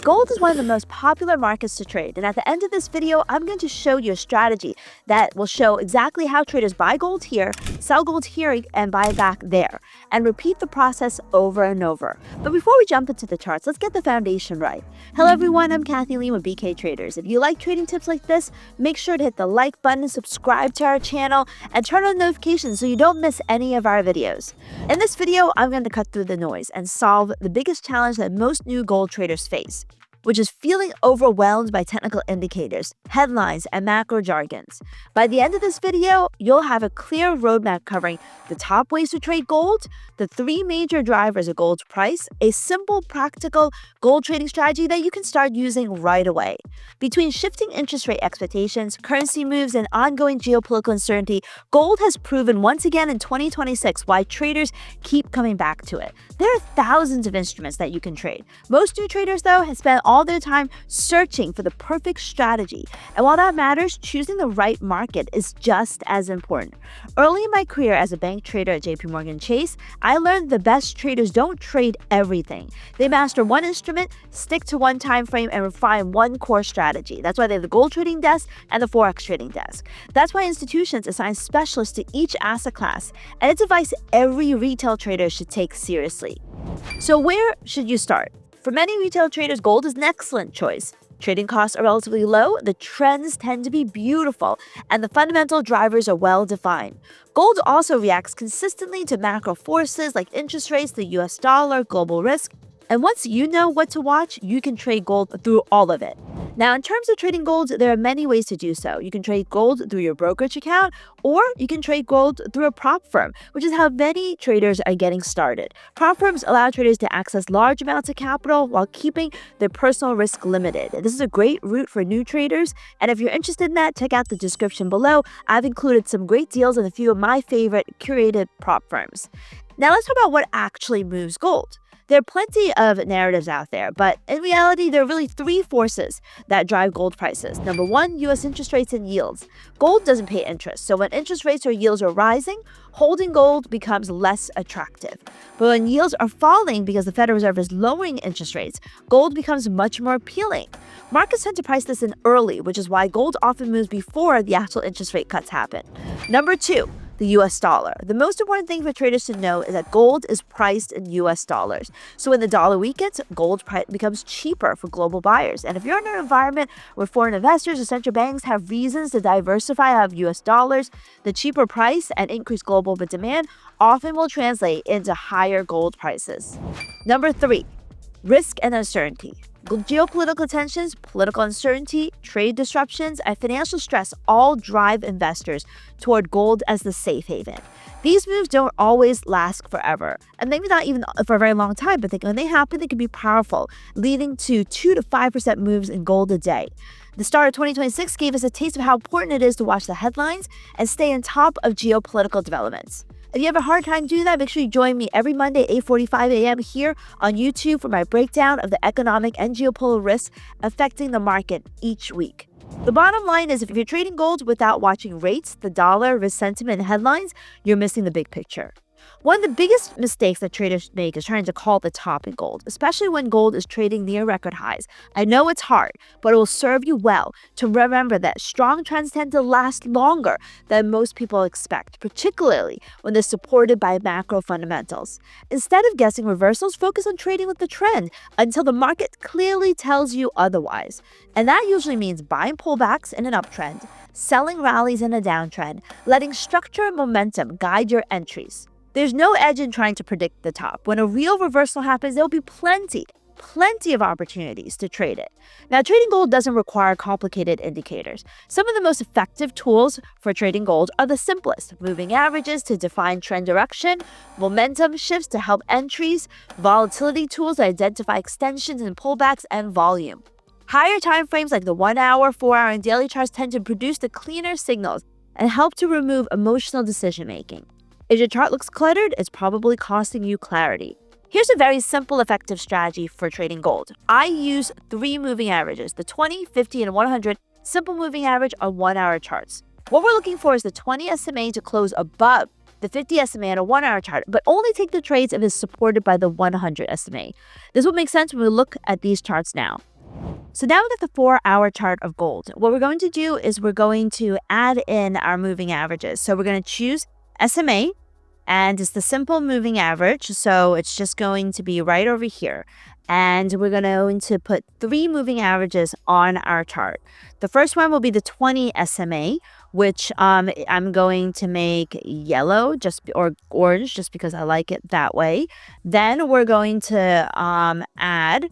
Gold is one of the most popular markets to trade, and at the end of this video, I'm going to show you a strategy that will show exactly how traders buy gold here, sell gold here, and buy back there, and repeat the process over and over. But before we jump into the charts, let's get the foundation right. Hello everyone, I'm Lien with BKTraders. If you like trading tips like this, make sure to hit the like button, subscribe to our channel, and turn on notifications so you don't miss any of our videos. In this video, I'm going to cut through the noise and solve the biggest challenge that most new gold traders face, which is feeling overwhelmed by technical indicators, headlines, and macro jargons. By the end of this video, you'll have a clear roadmap covering the top ways to trade gold, the 3 major drivers of gold's price, a simple, practical gold trading strategy that you can start using right away. Between shifting interest rate expectations, currency moves, and ongoing geopolitical uncertainty, gold has proven once again in 2026 why traders keep coming back to it. There are thousands of instruments that you can trade. Most new traders, though, have spent all their time searching for the perfect strategy. And while that matters, choosing the right market is just as important. Early in my career as a bank trader at JPMorgan Chase, I learned the best traders don't trade everything. They master one instrument, stick to one time frame, and refine one core strategy. That's why they have the gold trading desk and the Forex trading desk. That's why institutions assign specialists to each asset class, and it's advice every retail trader should take seriously. So where should you start? For many retail traders, gold is an excellent choice. Trading costs are relatively low, the trends tend to be beautiful, and the fundamental drivers are well defined. Gold also reacts consistently to macro forces like interest rates, the US dollar, global risk, and once you know what to watch, you can trade gold through all of it. Now, in terms of trading gold, there are many ways to do so. You can trade gold through your brokerage account, or you can trade gold through a prop firm, which is how many traders are getting started. Prop firms allow traders to access large amounts of capital while keeping their personal risk limited. This is a great route for new traders, and if you're interested in that, check out the description below. I've included some great deals on a few of my favorite curated prop firms. Now, let's talk about what actually moves gold. There are plenty of narratives out there, but in reality, there are really 3 forces that drive gold prices. Number 1, U.S. interest rates and yields. Gold doesn't pay interest, so when interest rates or yields are rising, holding gold becomes less attractive. But when yields are falling because the Federal Reserve is lowering interest rates, gold becomes much more appealing. Markets tend to price this in early, which is why gold often moves before the actual interest rate cuts happen. Number 2, the US dollar. The most important thing for traders to know is that gold is priced in US dollars. So when the dollar weakens, gold becomes cheaper for global buyers. And if you're in an environment where foreign investors or central banks have reasons to diversify out of US dollars, the cheaper price and increased global demand often will translate into higher gold prices. Number 3, risk and uncertainty. Geopolitical tensions, political uncertainty, trade disruptions, and financial stress all drive investors toward gold as the safe haven. These moves don't always last forever, and maybe not even for a very long time, but when they happen, they can be powerful, leading to 2 to 5% moves in gold a day. The start of 2026 gave us a taste of how important it is to watch the headlines and stay on top of geopolitical developments. If you have a hard time doing that, make sure you join me every Monday, 8:45 a.m. here on YouTube for my breakdown of the economic and geopolitical risks affecting the market each week. The bottom line is if you're trading gold without watching rates, the dollar, risk sentiment, and headlines, you're missing the big picture. One of the biggest mistakes that traders make is trying to call the top in gold, especially when gold is trading near record highs. I know it's hard, but it will serve you well to remember that strong trends tend to last longer than most people expect, particularly when they're supported by macro fundamentals. Instead of guessing reversals, focus on trading with the trend until the market clearly tells you otherwise. And that usually means buying pullbacks in an uptrend, selling rallies in a downtrend, letting structure and momentum guide your entries. There's no edge in trying to predict the top. When a real reversal happens, there'll be plenty of opportunities to trade it. Now, trading gold doesn't require complicated indicators. Some of the most effective tools for trading gold are the simplest: moving averages to define trend direction, momentum shifts to help entries, volatility tools to identify extensions and pullbacks, and volume. Higher time frames like the 1 hour, 4 hour, and daily charts tend to produce the cleaner signals and help to remove emotional decision making. If your chart looks cluttered, it's probably costing you clarity. Here's a very simple, effective strategy for trading gold. I use 3 moving averages, the 20, 50, and 100 simple moving average on 1 hour charts. What we're looking for is the 20 SMA to close above the 50 SMA on a 1 hour chart, but only take the trades if it's supported by the 100 SMA. This will make sense when we look at these charts now. So now we got the 4-hour chart of gold. What we're going to do is we're going to add in our moving averages. So we're going to choose SMA, and it's the simple moving average. So it's just going to be right over here. And we're going to put 3 moving averages on our chart. The first one will be the 20 SMA, which I'm going to make yellow or orange just because I like it that way. Then we're going to add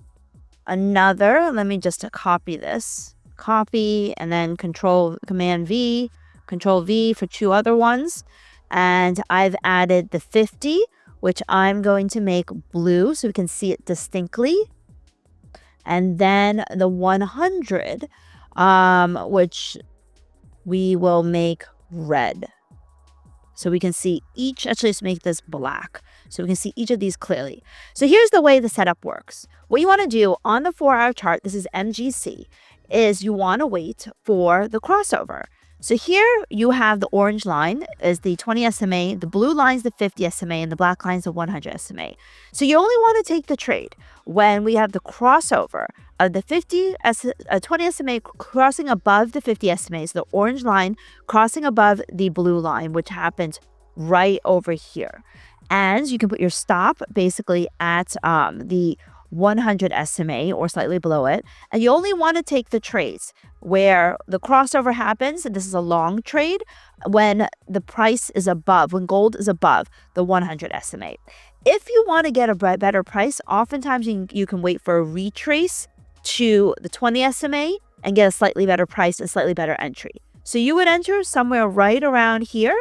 another, let me just copy this, copy, and then Command V, Control V for 2 other ones. And I've added the 50, which I'm going to make blue so we can see it distinctly. And then the 100, which we will make red. So we can see each, actually let's make this black so we can see each of these clearly. So here's the way the setup works. What you want to do on the 4-hour chart, this is MGC, is you want to wait for the crossover. So here you have the orange line is the 20 SMA, the blue line is the 50 SMA, and the black line is the 100 SMA. So you only want to take the trade when we have the crossover of the 20 SMA crossing above the 50 SMA, so the orange line crossing above the blue line, which happens right over here. And you can put your stop basically at the 100 SMA or slightly below it. And you only want to take the trades where the crossover happens, and this is a long trade, when the price is above, when gold is above the 100 SMA. If you want to get a better price, oftentimes you can wait for a retrace to the 20 SMA and get a slightly better price and slightly better entry. So you would enter somewhere right around here,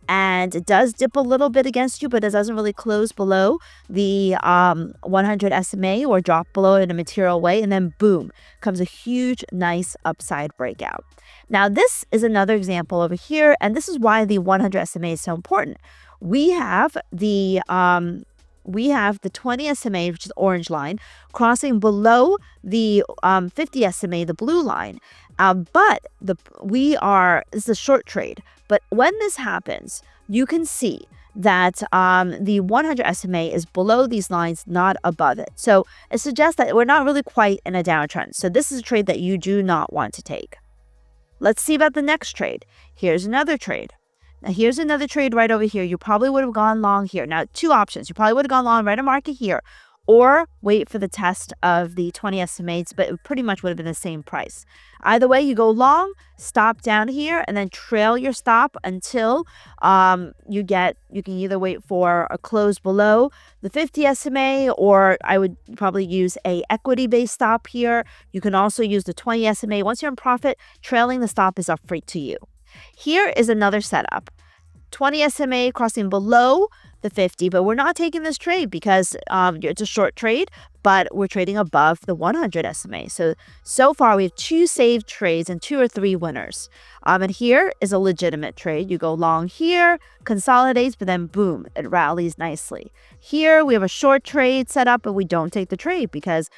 and it does dip a little bit against you, but it doesn't really close below the 100 SMA or drop below it in a material way. And then boom, comes a huge, nice upside breakout. Now, this is another example over here, and this is why the 100 SMA is so important. We have the 20 SMA, which is the orange line, crossing below the 50 SMA, the blue line. But this is a short trade. But when this happens, you can see that the 100 SMA is below these lines, not above it. So it suggests that we're not really quite in a downtrend. So this is a trade that you do not want to take. Let's see about the next trade. Here's another trade. Now, here's another trade right over here. You probably would have gone long here. Now, 2 options. You probably would have gone long right at market here, or wait for the test of the 20 SMAs, but it pretty much would have been the same price. Either way, you go long, stop down here, and then trail your stop until you can either wait for a close below the 50 SMA, or I would probably use a equity-based stop here. You can also use the 20 SMA. Once you're in profit, trailing the stop is up free to you. Here is another setup. 20 SMA crossing below the 50, but we're not taking this trade because it's a short trade, but we're trading above the 100 SMA. So far we have 2 saved trades and 2 or 3 winners. And here is a legitimate trade. You go long here, consolidates, but then boom, it rallies nicely. Here we have a short trade set up, but we don't take the trade because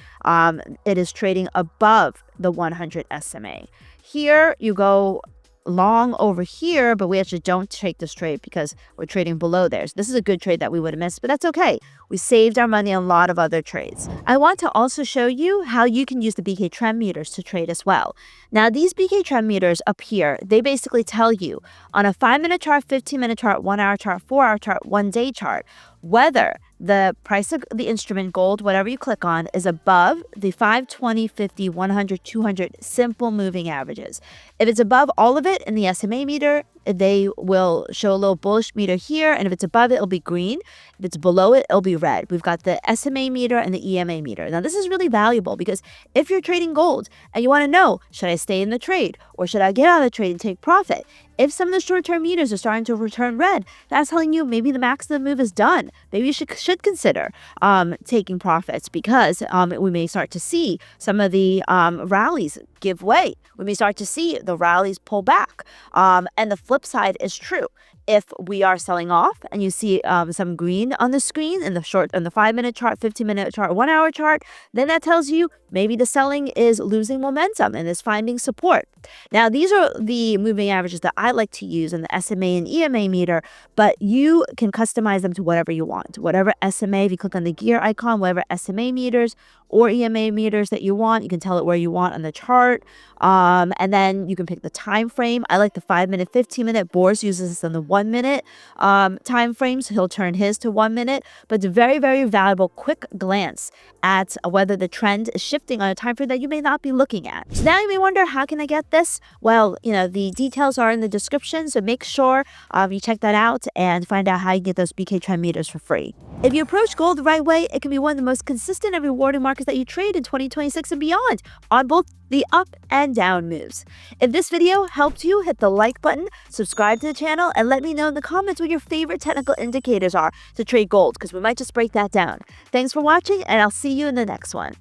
it is trading above the 100 SMA. Here you go long over here, but we actually don't take this trade because we're trading below there. So this is a good trade that we would have missed, but that's okay. We saved our money on a lot of other trades. I want to also show you how you can use the BK Trend Meters to trade as well. Now, these BK Trend Meters up here, they basically tell you on a 5-minute chart, 15-minute chart, 1-hour chart, 4-hour chart, 1-day chart, whether the price of the instrument gold, whatever you click on, is above the 5, 20, 50, 100, 200 simple moving averages. If it's above all of it in the SMA meter, they will show a little bullish meter here, and if it's above it, it'll be green. If it's below it, it'll be red. We've got the SMA meter and the EMA meter. Now, this is really valuable because if you're trading gold and you want to know, should I stay in the trade or should I get out of the trade and take profit? If some of the short-term meters are starting to return red, that's telling you maybe the max of the move is done. Maybe you should consider taking profits because we may start to see some of the rallies give way. We may start to see the rallies pull back. And the flip side is true. If we are selling off and you see some green on the screen in the 5-minute chart, 15-minute chart, 1-hour chart, then that tells you maybe the selling is losing momentum and is finding support. Now, these are the moving averages that I like to use in the SMA and EMA meter, but you can customize them to whatever you want. Whatever SMA, if you click on the gear icon, whatever SMA meters or EMA meters that you want, you can tell it where you want on the chart. And then you can pick the time frame. I like the 5-minute, 15-minute. Boris uses this on the 1-minute time frame, so he'll turn his to 1 minute. But it's a very, very valuable quick glance at whether the trend is shifting on a time frame that you may not be looking at. So now you may wonder, how can I get this? Well, the details are in the description, so make sure you check that out and find out how you get those BK Trend Meters for free. If you approach gold the right way, it can be one of the most consistent and rewarding markets that you trade in 2026 and beyond, on both the up and down moves. If this video helped you, hit the like button, subscribe to the channel, and let me know in the comments what your favorite technical indicators are to trade gold, because we might just break that down. Thanks for watching, and I'll see you in the next one.